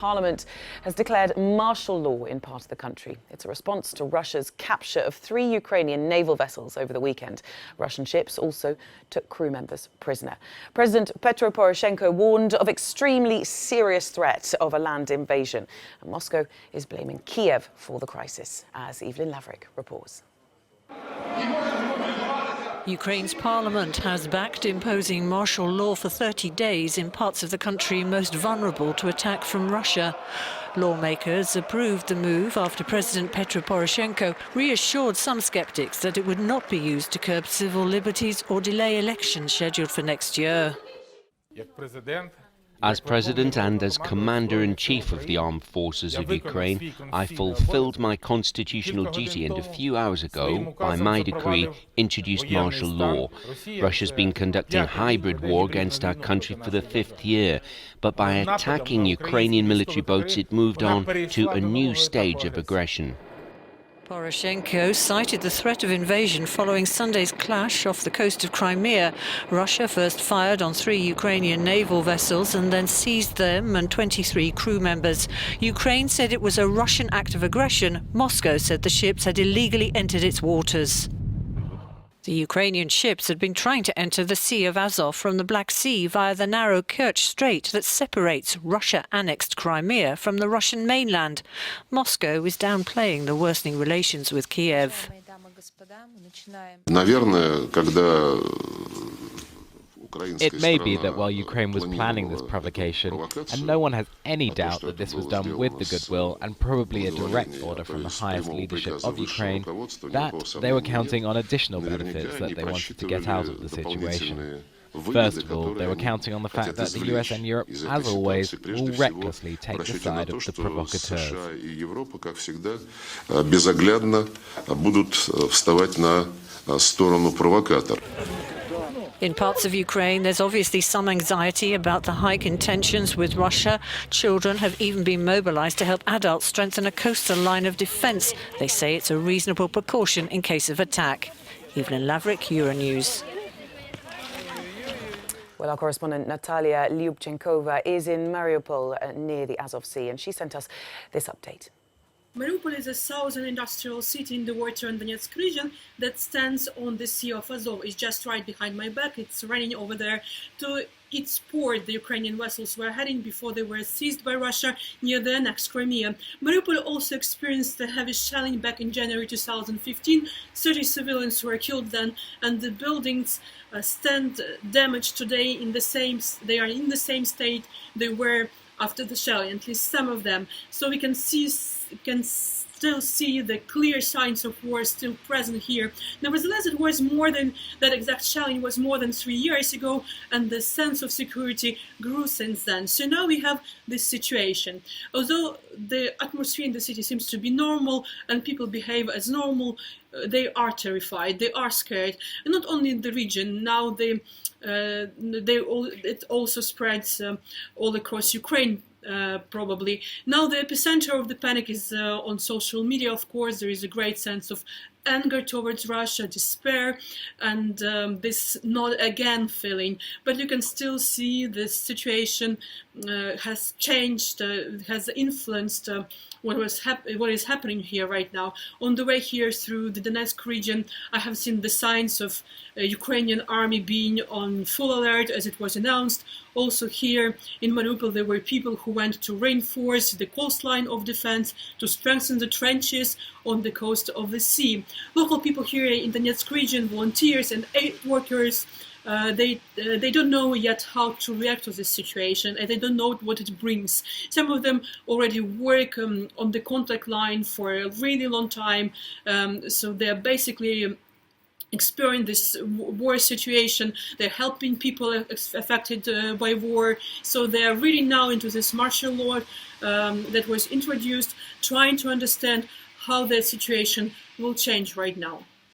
Parliament has declared martial law in part of the country. It's a response to Russia's capture of 3 Ukrainian naval vessels over the weekend. Russian ships also took crew members prisoner. President Petro Poroshenko warned of extremely serious threat of a land invasion. And Moscow is blaming Kiev for the crisis, as Evelyn Lavrick reports. Ukraine's parliament has backed imposing martial law for 30 days in parts of the country most vulnerable to attack from Russia. Lawmakers approved the move after President Petro Poroshenko reassured some skeptics that it would not be used to curb civil liberties or delay elections scheduled for next year. As President and as Commander-in-Chief of the Armed Forces of Ukraine, I fulfilled my constitutional duty and a few hours ago, by my decree, introduced martial law. Russia's been conducting hybrid war against our country for the 5th year, but by attacking Ukrainian military boats it moved on to a new stage of aggression. Poroshenko cited the threat of invasion following Sunday's clash off the coast of Crimea. Russia first fired on 3 Ukrainian naval vessels and then seized them and 23 crew members. Ukraine said it was a Russian act of aggression. Moscow said the ships had illegally entered its waters. The Ukrainian ships had been trying to enter the Sea of Azov from the Black Sea via the narrow Kerch Strait that separates Russia-annexed Crimea from the Russian mainland. Moscow is downplaying the worsening relations with Kiev. It may be that while Ukraine was planning this provocation, and no one has any doubt that this was done with the goodwill and probably a direct order from the highest leadership of Ukraine, that they were counting on additional benefits that they wanted to get out of the situation. First of all, they were counting on the fact that the US and Europe, as always, will recklessly take the side of the provocateurs. In parts of Ukraine, there's obviously some anxiety about the hike in tensions with Russia. Children have even been mobilized to help adults strengthen a coastal line of defense. They say it's a reasonable precaution in case of attack. Evelyn Lavrick, Euronews. Well, our correspondent Natalia Liubchenkova is in Mariupol near the Azov Sea, and she sent us this update. Mariupol is a southern industrial city in the war-torn Donetsk region that stands on the Sea of Azov. It's just right behind my back. It's running over there to its port. The Ukrainian vessels were heading before they were seized by Russia near the annexed Crimea. Mariupol also experienced a heavy shelling back in January 2015. 30 civilians were killed then, and the buildings stand damaged today. They are in the same state they were after the shelling, at least some of them. So we can still see the clear signs of war still present here. Nevertheless, it was more than that exact shelling was more than 3 years ago, and the sense of security grew since then. So now we have this situation. Although the atmosphere in the city seems to be normal and people behave as normal, they are terrified, they are scared, and not only in the region. Now it also spreads all across Ukraine. Probably. Now the epicenter of the panic is on social media, of course. There is a great sense of anger towards Russia, despair, and this not again feeling. But you can still see the situation has changed, has influenced what is happening here right now. On the way here through the Donetsk region, I have seen the signs of Ukrainian army being on full alert as it was announced. Also here in Mariupol, there were people who went to reinforce the coastline of defense, to strengthen the trenches on the coast of the sea. Local people here in the Donetsk region, volunteers and aid workers, they don't know yet how to react to this situation, and they don't know what it brings. Some of them already work on the contact line for a really long time, so they're basically experience this war situation. They're helping people affected by war. So they're really now into this martial law that was introduced, trying to understand how the situation will change right now.